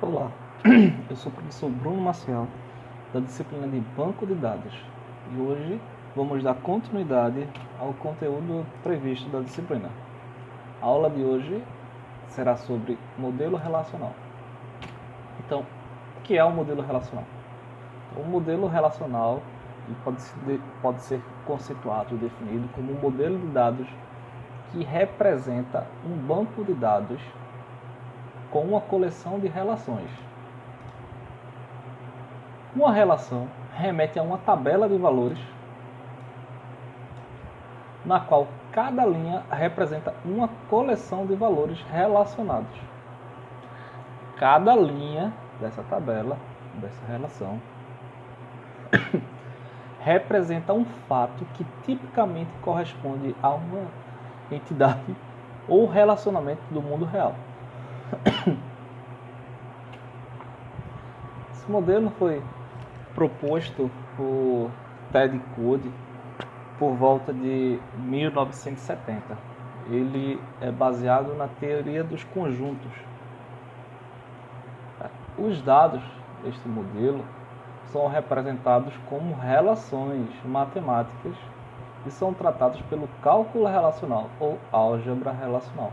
Olá, eu sou o professor Bruno Maciel, da disciplina de Banco de Dados, e hoje vamos dar continuidade ao conteúdo previsto da disciplina. A aula de hoje será sobre modelo relacional. Então, o que é um modelo relacional? Um modelo relacional pode ser conceituado e definido como um modelo de dados que representa um banco de dados com uma coleção de relações. Uma relação remete a uma tabela de valores na qual cada linha representa uma coleção de valores relacionados. Cada linha dessa tabela, dessa relação, representa um fato que tipicamente corresponde a uma entidade ou relacionamento do mundo real. Esse modelo foi proposto por Ted Code por volta de 1970. Ele é baseado na teoria dos conjuntos. Os dados deste modelo são representados como relações matemáticas e são tratados pelo cálculo relacional ou álgebra relacional.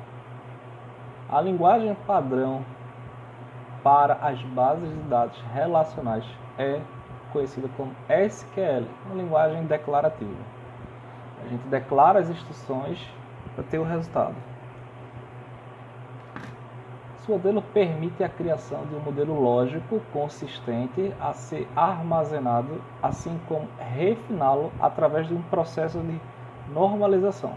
A linguagem padrão para as bases de dados relacionais é conhecida como SQL, uma linguagem declarativa. A gente declara as instruções para ter o resultado. Esse modelo permite a criação de um modelo lógico consistente a ser armazenado, assim como refiná-lo através de um processo de normalização.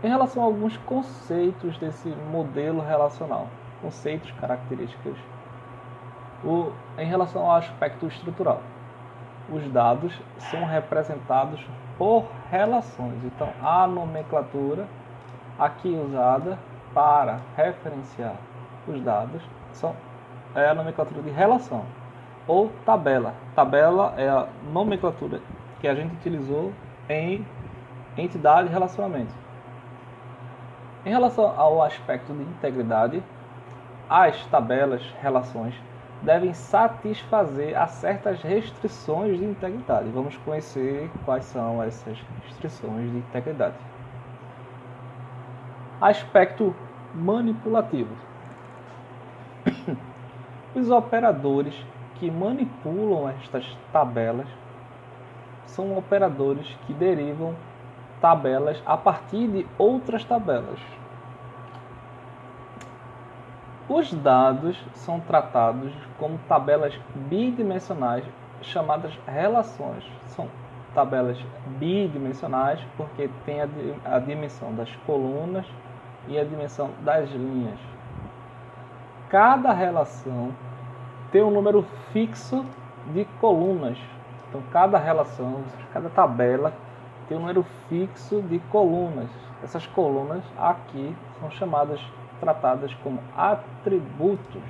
Em relação a alguns conceitos desse modelo relacional, conceitos, características, em relação ao aspecto estrutural, os dados são representados por relações. Então, a nomenclatura aqui usada para referenciar os dados é a nomenclatura de relação ou tabela. Tabela é a nomenclatura que a gente utilizou em entidade e relacionamento. Em relação ao aspecto de integridade, as tabelas, relações, devem satisfazer a certas restrições de integridade. Vamos conhecer quais são essas restrições de integridade. Aspecto manipulativo. Os operadores que manipulam estas tabelas são operadores que derivam tabelas a partir de outras tabelas. Os dados são tratados como tabelas bidimensionais chamadas relações. São tabelas bidimensionais porque tem a dimensão das colunas e a dimensão das linhas. Cada relação tem um número fixo de colunas. Então, cada relação, cada tabela tem um número fixo de colunas. Essas colunas aqui são tratadas como atributos.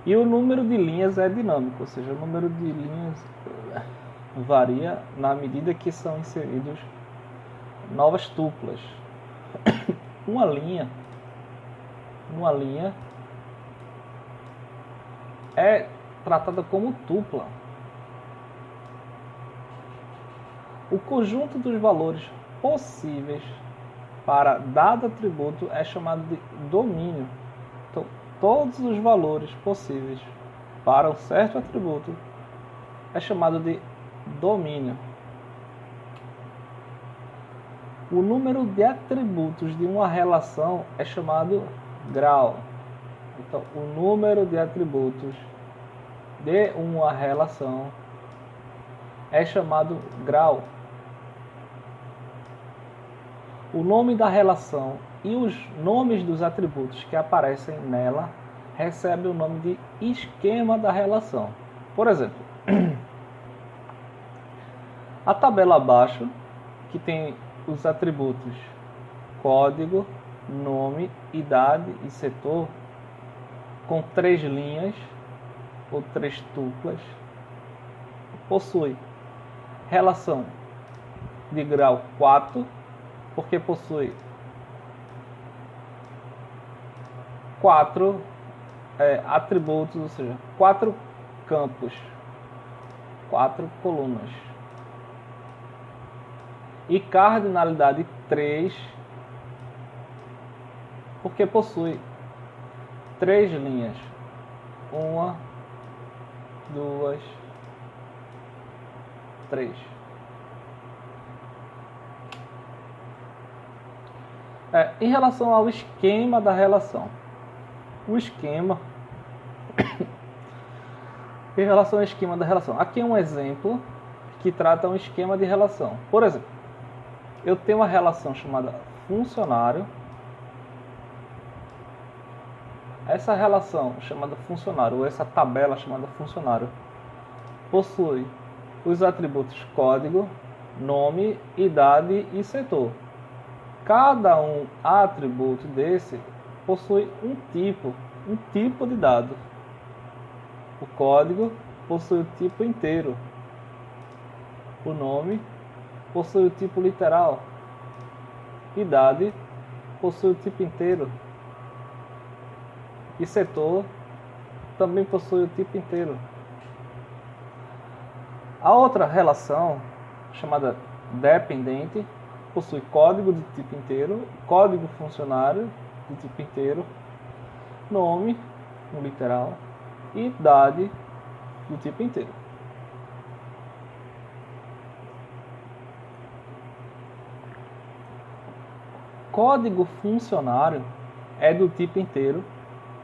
E o número de linhas é dinâmico, ou seja, o número de linhas varia na medida que são inseridos novas tuplas. Uma linha é tratada como tupla. O conjunto dos valores possíveis para dado atributo é chamado de domínio. Então, todos os valores possíveis para um certo atributo é chamado de domínio. O número de atributos de uma relação é chamado grau. Então, o número de atributos de uma relação é chamado grau. O nome da relação e os nomes dos atributos que aparecem nela recebem o nome de esquema da relação. Por exemplo, a tabela abaixo, que tem os atributos código, nome, idade e setor, com 3 linhas ou 3 tuplas, possui relação de grau 4, porque possui 4 atributos, ou seja, 4 campos, 4 colunas. E cardinalidade 3, porque possui 3 linhas. 1, 2, 3. Em relação ao esquema da relação. O esquema... em relação ao esquema da relação. Aqui é um exemplo que trata um esquema de relação. Por exemplo, eu tenho uma relação chamada funcionário. Essa relação chamada funcionário, ou essa tabela chamada funcionário, possui os atributos código, nome, idade e setor. Cada um atributo desse possui um tipo de dado. O código possui o tipo inteiro. O nome possui o tipo literal. Idade possui o tipo inteiro. E setor também possui o tipo inteiro. A outra relação, chamada dependente, possui código de tipo inteiro, código funcionário de tipo inteiro, nome, no literal, e idade do tipo inteiro. Código funcionário é do tipo inteiro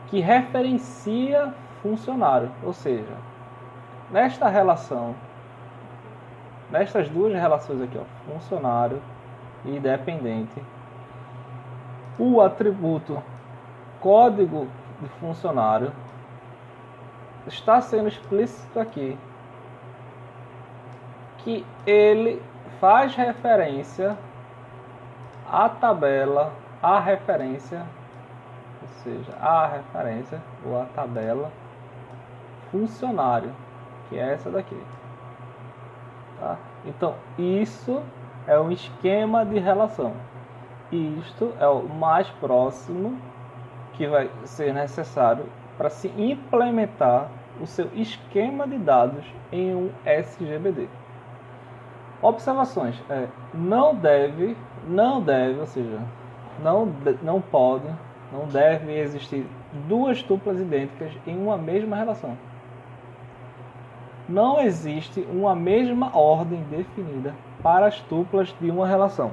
que referencia funcionário, ou seja, nesta relação, nestas duas relações aqui, ó, funcionário e dependente, o atributo código de funcionário está sendo explícito aqui, que ele faz referência à tabela, à referência, ou seja, à referência ou à tabela funcionário, que é essa daqui. Tá? Então, isso é um esquema de relação. E isto é o mais próximo que vai ser necessário para se implementar o seu esquema de dados em um SGBD. Observações. Não deve, ou seja, não pode, não deve existir duas tuplas idênticas em uma mesma relação. Não existe uma mesma ordem definida para as tuplas de uma relação.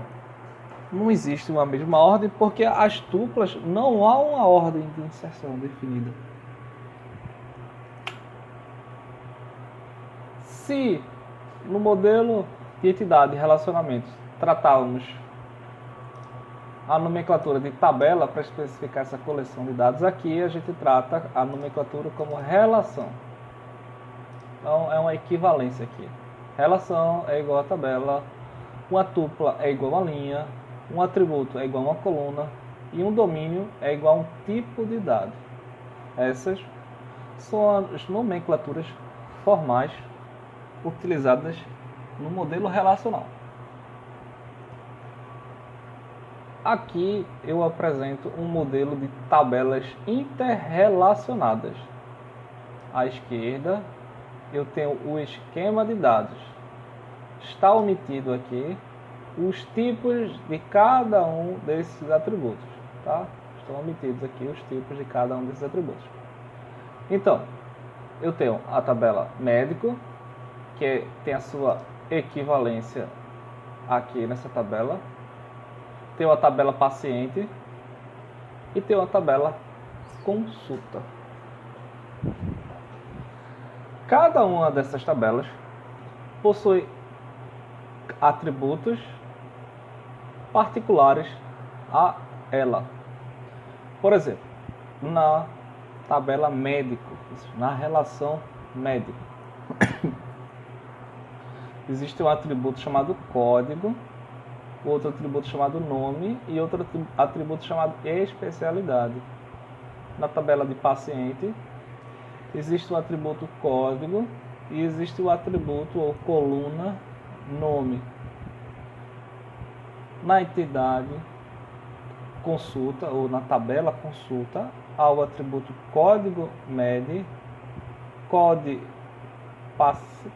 Não existe uma mesma ordem porque as tuplas não há uma ordem de inserção definida. Se no modelo de entidade e relacionamentos tratávamos a nomenclatura de tabela para especificar essa coleção de dados, aqui a gente trata a nomenclatura como relação. Então é uma equivalência aqui. Relação é igual a tabela, uma tupla é igual a uma linha, um atributo é igual a uma coluna e um domínio é igual a um tipo de dado. Essas são as nomenclaturas formais utilizadas no modelo relacional. Aqui eu apresento um modelo de tabelas interrelacionadas. À esquerda eu tenho o esquema de dados. Está omitido aqui os tipos de cada um desses atributos. Tá? Estão omitidos aqui os tipos de cada um desses atributos. Então, eu tenho a tabela médico, que tem a sua equivalência aqui nessa tabela. Tenho a tabela paciente e tenho a tabela consulta. Cada uma dessas tabelas possui atributos particulares a ela. Por exemplo, na tabela médico, na relação médico, existe um atributo chamado código, outro atributo chamado nome e outro atributo chamado especialidade. Na tabela de paciente, existe o atributo código e existe o atributo ou coluna nome. Na entidade consulta ou na tabela consulta, ao atributo código MED, code passe,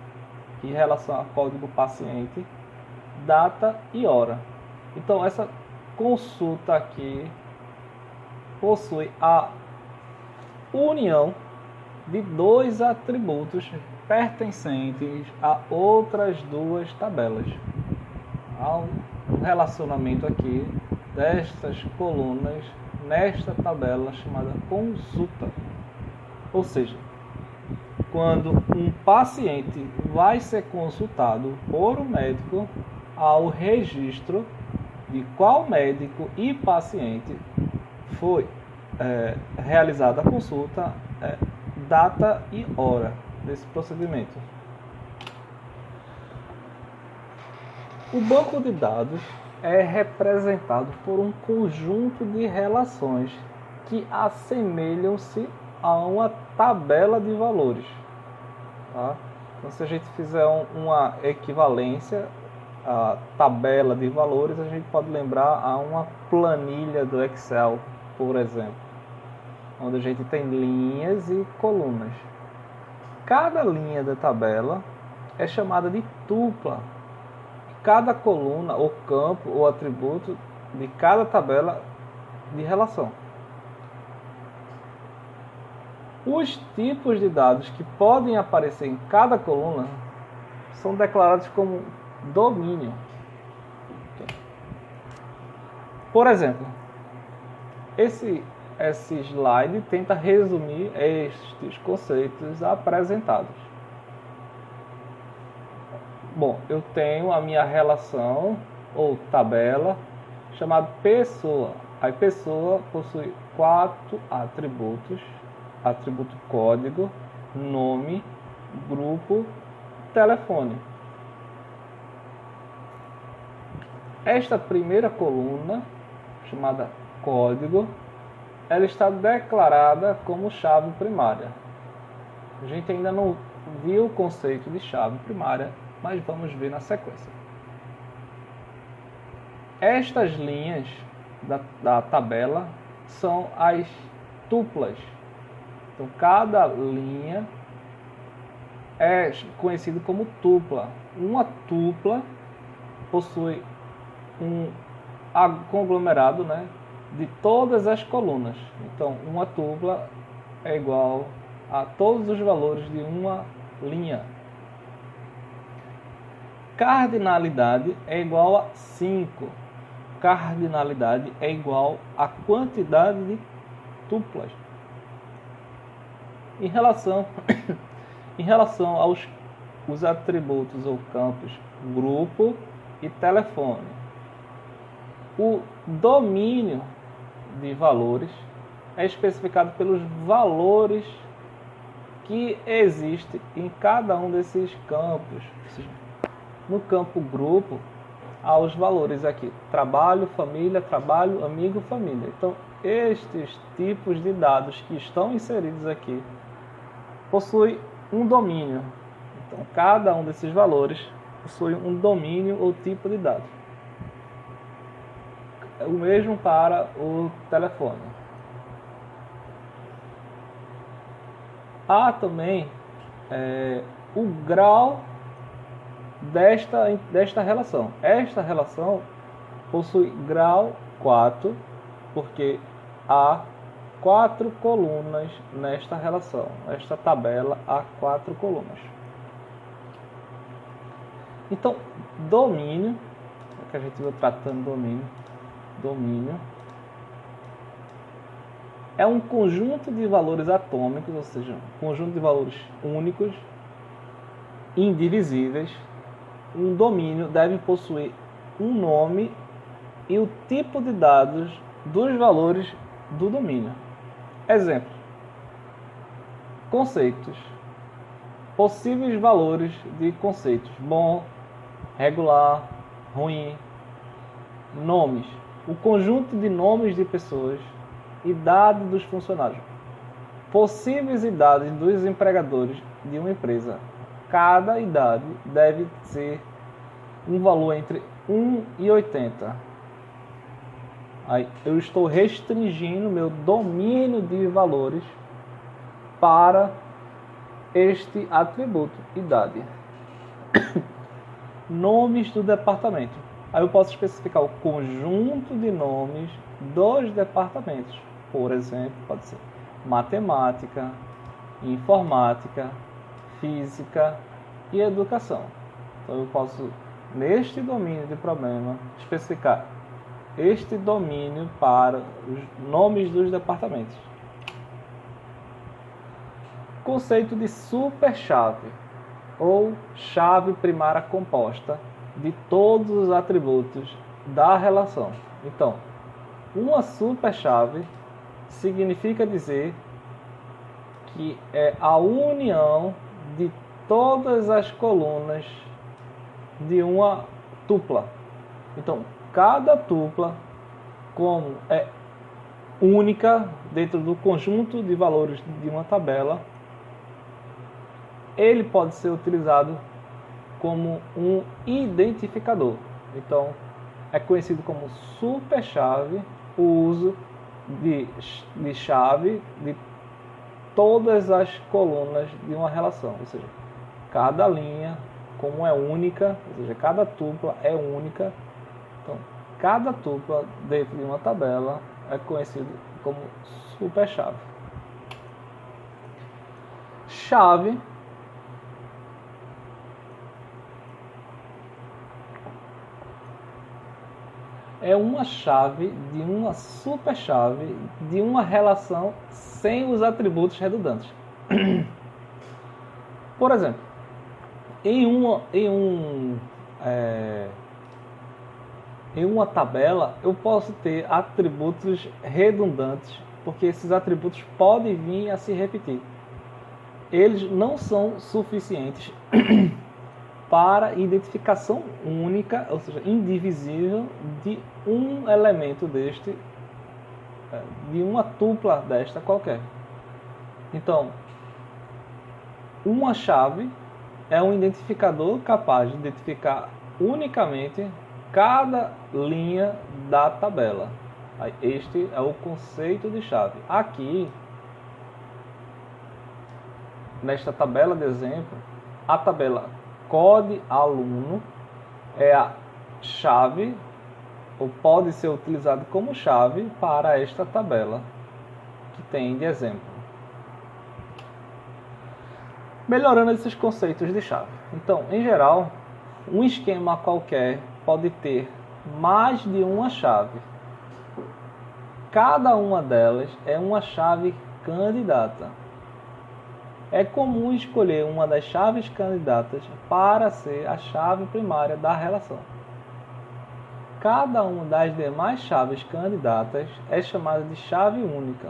em relação a código paciente, data e hora. Então, essa consulta aqui possui a união de dois atributos pertencentes a outras duas tabelas. Há um relacionamento aqui destas colunas nesta tabela chamada consulta. Ou seja, quando um paciente vai ser consultado por um médico, há o registro de qual médico e paciente foi realizada a consulta, data e hora desse procedimento. O banco de dados é representado por um conjunto de relações que assemelham-se a uma tabela de valores. Tá? Então, se a gente fizer uma equivalência à tabela de valores, a gente pode lembrar a uma planilha do Excel, por exemplo, onde a gente tem linhas e colunas. Cada linha da tabela é chamada de tupla. Cada coluna, ou campo, ou atributo de cada tabela de relação. Os tipos de dados que podem aparecer em cada coluna são declarados como domínio. Por exemplo, esse slide tenta resumir estes conceitos apresentados. Bom, eu tenho a minha relação ou tabela chamada pessoa. A pessoa possui 4 atributos: atributo código, nome, grupo, telefone. Esta primeira coluna, chamada código, ela está declarada como chave primária. A gente ainda não viu o conceito de chave primária, mas vamos ver na sequência. Estas linhas da tabela são as tuplas. Então, cada linha é conhecida como tupla. Uma tupla possui um conglomerado, né, de todas as colunas. Então, uma tupla é igual a todos os valores de uma linha. Cardinalidade é igual a 5. Cardinalidade é igual à quantidade de tuplas. Em relação aos os atributos ou campos grupo e telefone, o domínio de valores é especificado pelos valores que existem em cada um desses campos. No campo grupo, há os valores aqui: trabalho, família, trabalho, amigo, família. Então, estes tipos de dados que estão inseridos aqui possuem um domínio. Então, cada um desses valores possui um domínio ou tipo de dado. O mesmo para o telefone. Há também o grau desta relação. Esta relação possui grau 4, porque há 4 colunas nesta relação. Nesta tabela há 4 colunas. Então, domínio, que a gente vai tratando domínio é um conjunto de valores atômicos, ou seja, um conjunto de valores únicos, indivisíveis. Um domínio deve possuir um nome e o tipo de dados dos valores do domínio. Exemplo: conceitos. Possíveis valores de conceitos: bom, regular, ruim. Nomes. O conjunto de nomes de pessoas. Idade dos funcionários. Possíveis idades dos empregadores de uma empresa. Cada idade deve ser um valor entre 1 e 80. Aí eu estou restringindo meu domínio de valores para este atributo, idade. Nomes do departamento. Aí eu posso especificar o conjunto de nomes dos departamentos. Por exemplo, pode ser matemática, informática, física e educação. Então eu posso, neste domínio de problema, especificar este domínio para os nomes dos departamentos. Conceito de superchave ou chave primária composta de todos os atributos da relação. Então, uma superchave significa dizer que é a união de todas as colunas de uma tupla. Então, cada tupla, como é única dentro do conjunto de valores de uma tabela, ele pode ser utilizado como um identificador. Então, é conhecido como superchave o uso de chave de todas as colunas de uma relação, ou seja, cada linha, como é única, ou seja, cada tupla é única, então cada tupla dentro de uma tabela é conhecido como superchave. Chave é uma chave de uma superchave de uma relação sem os atributos redundantes. Por exemplo, em uma tabela eu posso ter atributos redundantes, porque esses atributos podem vir a se repetir. Eles não são suficientes para identificação única, ou seja, indivisível, de um elemento deste, de uma tupla desta qualquer. Então, uma chave é um identificador capaz de identificar unicamente cada linha da tabela. Este é o conceito de chave. Aqui, nesta tabela de exemplo, a tabela CODE aluno é a chave, ou pode ser utilizado como chave para esta tabela que tem de exemplo. Melhorando esses conceitos de chave. Então, em geral, um esquema qualquer pode ter mais de uma chave. Cada uma delas é uma chave candidata. É comum escolher uma das chaves candidatas para ser a chave primária da relação. Cada uma das demais chaves candidatas é chamada de chave única.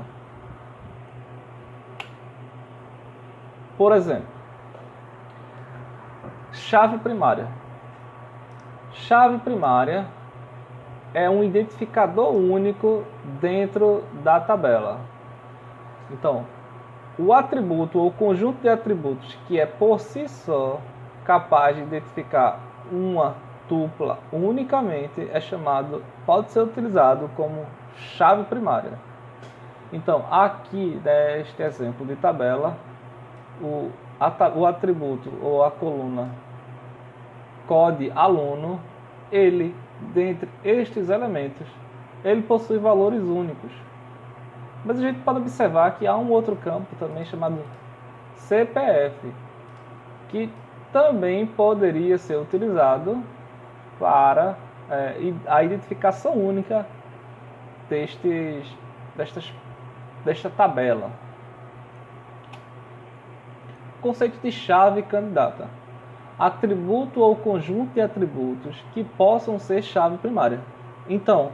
Por exemplo, chave primária. Chave primária é um identificador único dentro da tabela. Então, o atributo ou conjunto de atributos que é por si só capaz de identificar uma tupla unicamente é chamado, pode ser utilizado como chave primária. Então, aqui neste exemplo de tabela, o atributo ou a coluna CODE aluno, ele, dentre estes elementos, ele possui valores únicos. Mas a gente pode observar que há um outro campo também chamado CPF, que também poderia ser utilizado para a identificação única desta tabela. Conceito de chave candidata. Atributo ou conjunto de atributos que possam ser chave primária. Então,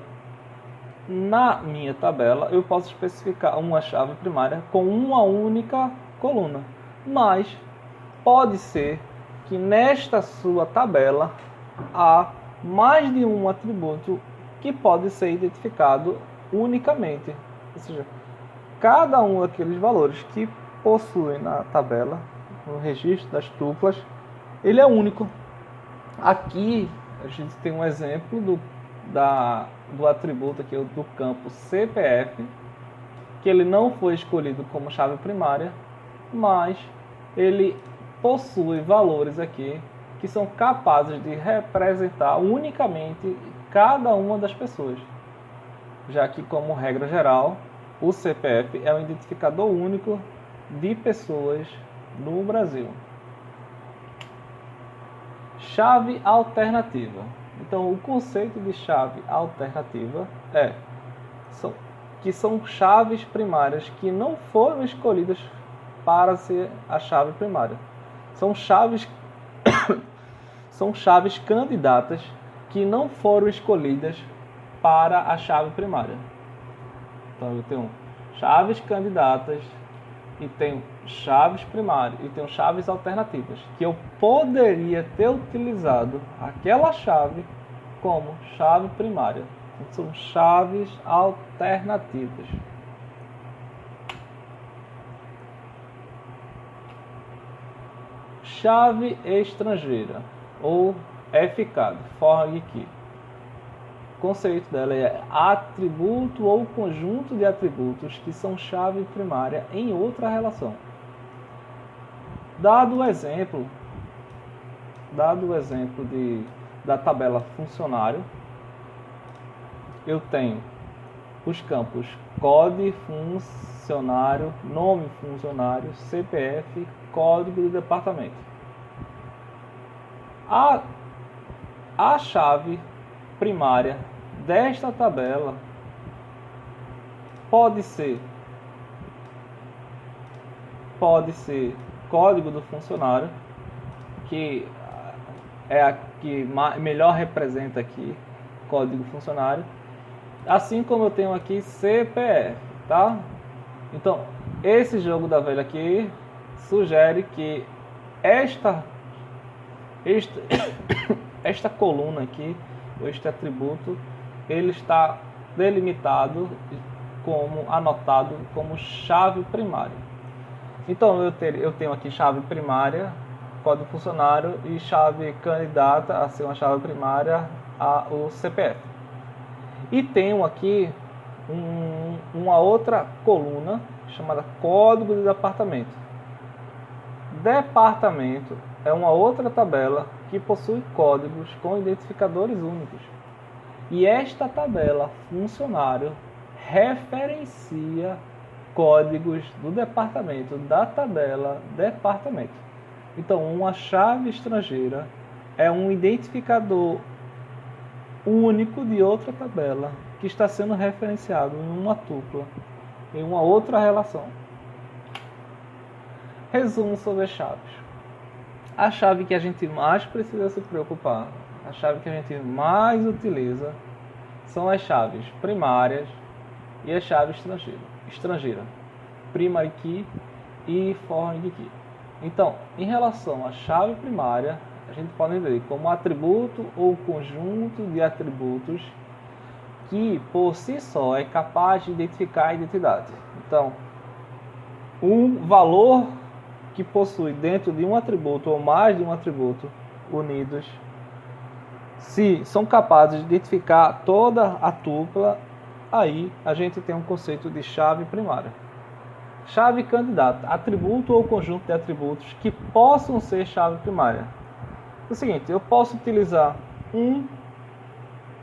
na minha tabela, eu posso especificar uma chave primária com uma única coluna. Mas pode ser que nesta sua tabela há mais de um atributo que pode ser identificado unicamente. Ou seja, cada um daqueles valores que possuem na tabela, no registro das tuplas, ele é único. Aqui a gente tem um exemplo do atributo aqui, do campo CPF, que ele não foi escolhido como chave primária, mas ele possui valores aqui que são capazes de representar unicamente cada uma das pessoas, já que, como regra geral, o CPF é um identificador único de pessoas no Brasil. Chave alternativa. Então, o conceito de chave alternativa que são chaves primárias que não foram escolhidas para ser a chave primária. São chaves candidatas que não foram escolhidas para a chave primária. Então, eu tenho chaves candidatas e tenho chaves primárias e tenho chaves alternativas, que eu poderia ter utilizado aquela chave como chave primária. São chaves alternativas. Chave estrangeira, ou FCAD, Foreign Key. O conceito dela é atributo ou conjunto de atributos que são chave primária em outra relação. Dado o exemplo da tabela funcionário, eu tenho os campos COD, funcionário, nome funcionário, CPF, código do departamento. A chave primária desta tabela pode ser código do funcionário, que é a que melhor representa aqui código funcionário, assim como eu tenho aqui CPF, tá? Então, esse jogo da velha aqui sugere que esta coluna aqui, este atributo, ele está delimitado anotado como chave primária. Então, eu tenho aqui chave primária, código funcionário, e chave candidata a ser uma chave primária, o CPF. E tenho aqui uma outra coluna chamada código de departamento. Departamento é uma outra tabela que possui códigos com identificadores únicos. E esta tabela funcionário referencia códigos do departamento, da tabela departamento. Então, uma chave estrangeira é um identificador único de outra tabela que está sendo referenciado em uma tupla, em uma outra relação. Resumo sobre as chaves. A chave que a gente mais precisa se preocupar, a chave que a gente mais utiliza, são as chaves primárias e a chave estrangeira, primary key e foreign key. Então, em relação à chave primária, a gente pode entender como atributo ou conjunto de atributos que, por si só, é capaz de identificar a identidade. Então, um valor que possui dentro de um atributo ou mais de um atributo unidos, se são capazes de identificar toda a tupla, aí a gente tem um conceito de chave primária. Chave candidata, atributo ou conjunto de atributos que possam ser chave primária. É o seguinte, eu posso utilizar um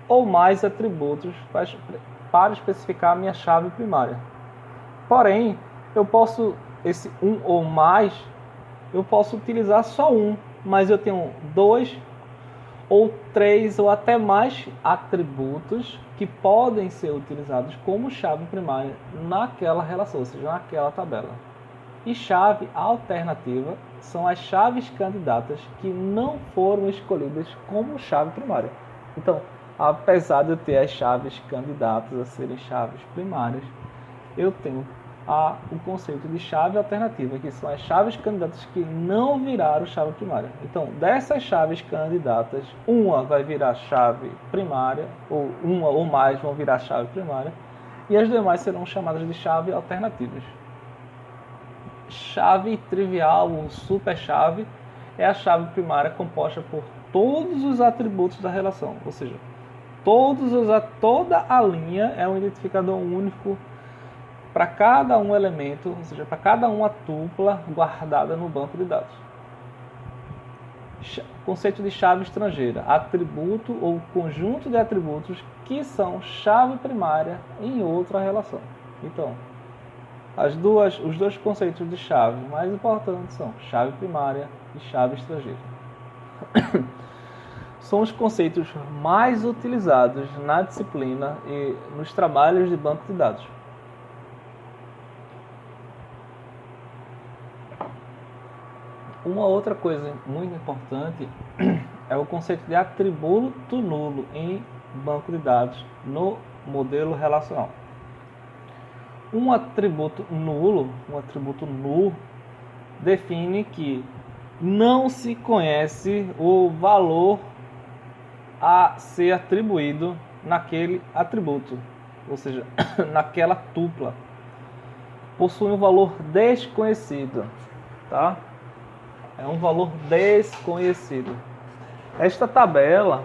ou mais atributos para especificar a minha chave primária. Porém, esse um ou mais, eu posso utilizar só um, mas eu tenho 2 ou 3 ou até mais atributos que podem ser utilizados como chave primária naquela relação, ou seja, naquela tabela. E chave alternativa são as chaves candidatas que não foram escolhidas como chave primária. Então, apesar de eu ter as chaves candidatas a serem chaves primárias, eu tenho o conceito de chave alternativa, que são as chaves candidatas que não viraram chave primária. Então, dessas chaves candidatas, uma vai virar chave primária, ou uma ou mais vão virar chave primária, e as demais serão chamadas de chave alternativas. Chave trivial ou superchave é a chave primária composta por todos os atributos da relação, ou seja, toda a linha é um identificador único para cada um elemento, ou seja, para cada uma tupla guardada no banco de dados. Conceito de chave estrangeira: atributo ou conjunto de atributos que são chave primária em outra relação. Então, os dois conceitos de chave mais importantes são chave primária e chave estrangeira. São os conceitos mais utilizados na disciplina e nos trabalhos de banco de dados. Uma outra coisa muito importante é o conceito de atributo nulo em banco de dados no modelo relacional. Um atributo nulo define que não se conhece o valor a ser atribuído naquele atributo, ou seja, naquela tupla. Possui um valor desconhecido, tá? É um valor desconhecido. Esta tabela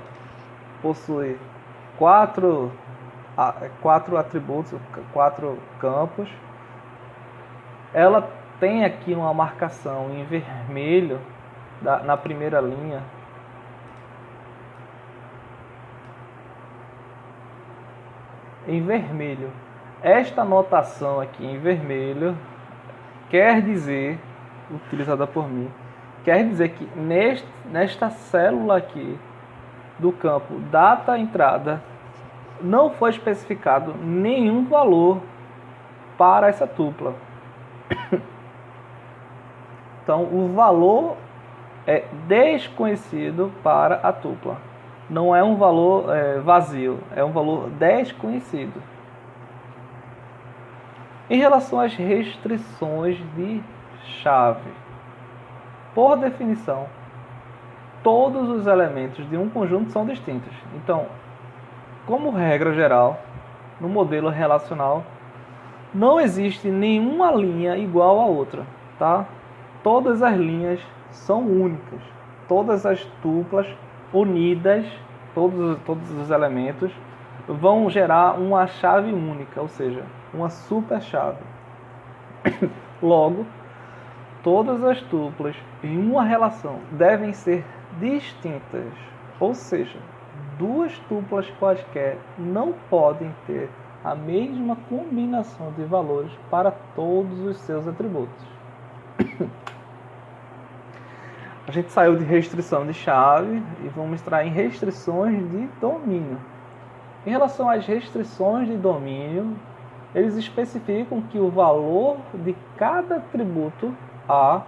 possui quatro atributos, 4 campos. Ela tem aqui uma marcação em vermelho na primeira linha. Em vermelho. Esta anotação aqui em vermelho quer dizer, utilizada por mim, quer dizer que nesta célula aqui do campo data entrada não foi especificado nenhum valor para essa tupla. Então, o valor é desconhecido para a tupla. Não é um valor vazio, é um valor desconhecido. Em relação às restrições de chave, por definição, todos os elementos de um conjunto são distintos. Então, como regra geral, no modelo relacional, não existe nenhuma linha igual a outra, tá? Todas as linhas são únicas. Todas as tuplas unidas, todos os elementos, vão gerar uma chave única, ou seja, uma superchave. Logo, todas as tuplas em uma relação devem ser distintas, ou seja, duas tuplas quaisquer não podem ter a mesma combinação de valores para todos os seus atributos. A gente saiu de restrição de chave e vamos entrar em restrições de domínio. Em relação às restrições de domínio, eles especificam que o valor de cada atributo A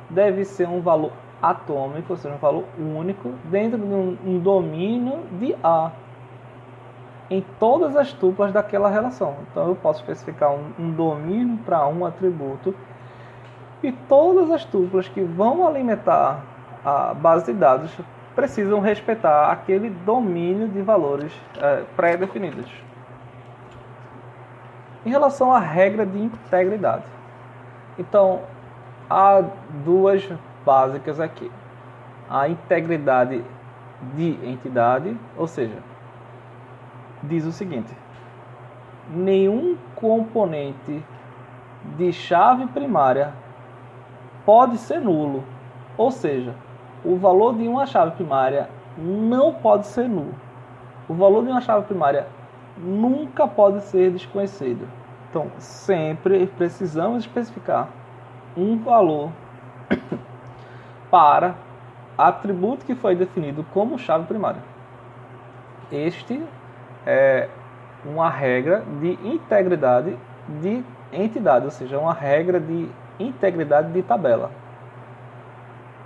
deve ser um valor atômico, ou seja, um valor único, dentro de um domínio de A, em todas as tuplas daquela relação. Então, eu posso especificar um domínio para um atributo, e todas as tuplas que vão alimentar a base de dados precisam respeitar aquele domínio de valores pré-definidos. Em relação à regra de integridade, então, há duas básicas aqui. A integridade de entidade, ou seja, diz o seguinte: nenhum componente de chave primária pode ser nulo, ou seja, o valor de uma chave primária não pode ser nulo. O valor de uma chave primária nunca pode ser desconhecido. Então, sempre precisamos especificar um valor para atributo que foi definido como chave primária. Este é uma regra de integridade de entidade, ou seja, uma regra de integridade de tabela.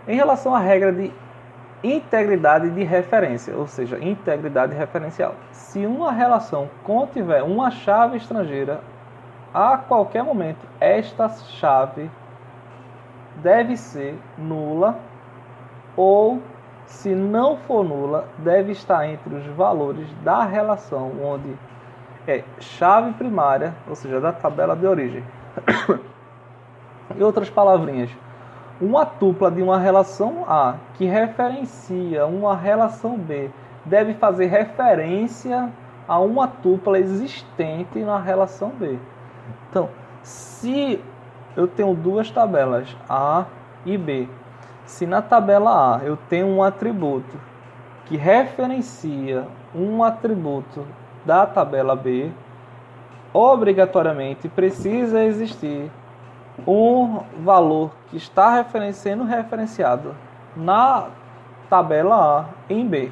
Em relação à regra de integridade de referência, ou seja, integridade referencial. Se uma relação contiver uma chave estrangeira, a qualquer momento esta chave deve ser nula, ou, se não for nula, deve estar entre os valores da relação onde é chave primária, ou seja, da tabela de origem. Em outras palavrinhas, uma tupla de uma relação A que referencia uma relação B deve fazer referência a uma tupla existente na relação B. Então, se eu tenho duas tabelas, A e B, se na tabela A eu tenho um atributo que referencia um atributo da tabela B, obrigatoriamente precisa existir um valor que está sendo referenciado na tabela A em B.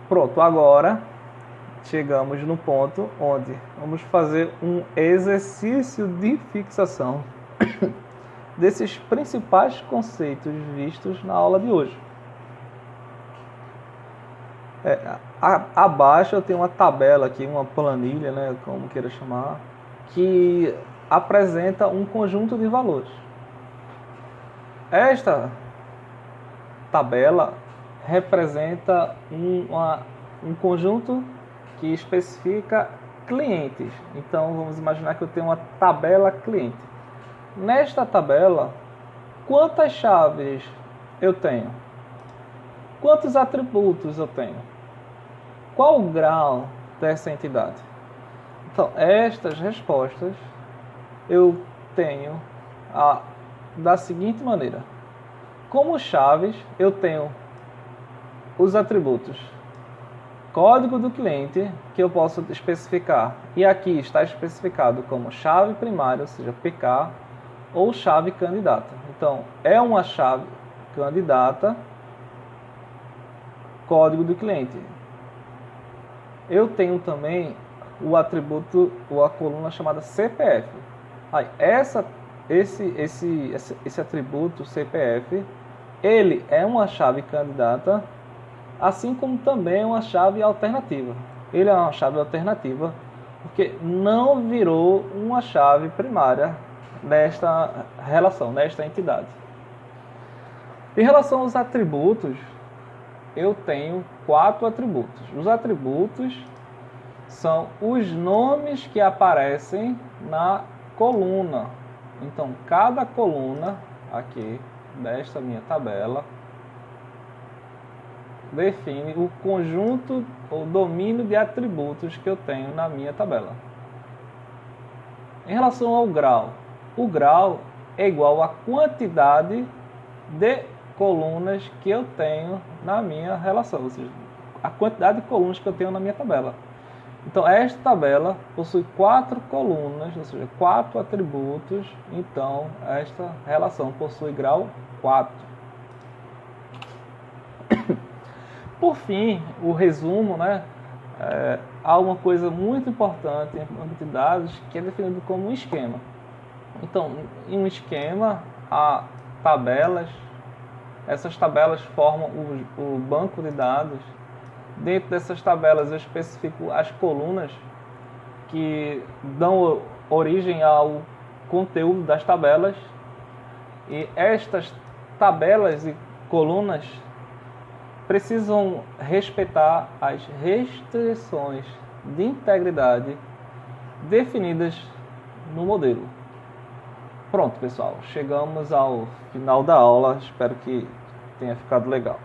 Pronto, agora chegamos no ponto onde vamos fazer um exercício de fixação desses principais conceitos vistos na aula de hoje. Abaixo eu tenho uma tabela aqui, uma planilha, né, como queira chamar, que apresenta um conjunto de valores. Esta tabela representa um conjunto que especifica clientes. Então vamos imaginar que eu tenho uma tabela cliente. Nesta tabela, quantas chaves eu tenho? Quantos atributos eu tenho? Qual o grau dessa entidade? Então, estas respostas eu tenho da seguinte maneira. Como chaves, eu tenho os atributos código do cliente, que eu posso especificar. E aqui está especificado como chave primária, ou seja, PK, ou chave candidata. Então, é uma chave candidata, código do cliente. Eu tenho também o atributo, ou a coluna chamada CPF. Aí, esse atributo CPF, ele é uma chave candidata, assim como também é uma chave alternativa. Ele é uma chave alternativa porque não virou uma chave primária nesta relação, nesta entidade. Em relação aos atributos, eu tenho 4 atributos. Os atributos são os nomes que aparecem na coluna. Então, cada coluna aqui desta minha tabela define o conjunto ou domínio de atributos que eu tenho na minha tabela. Em relação ao grau, o grau é igual à quantidade de colunas que eu tenho na minha relação, ou seja, a quantidade de colunas que eu tenho na minha tabela. Então, esta tabela possui 4 colunas, ou seja, 4 atributos, então esta relação possui grau 4. Por fim, o resumo, né? Há uma coisa muito importante em banco de dados que é definido como um esquema. Então, em um esquema, há tabelas. Essas tabelas formam o banco de dados. Dentro dessas tabelas eu especifico as colunas que dão origem ao conteúdo das tabelas. E estas tabelas e colunas precisam respeitar as restrições de integridade definidas no modelo. Pronto, pessoal, chegamos ao final da aula. Espero que tenha ficado legal.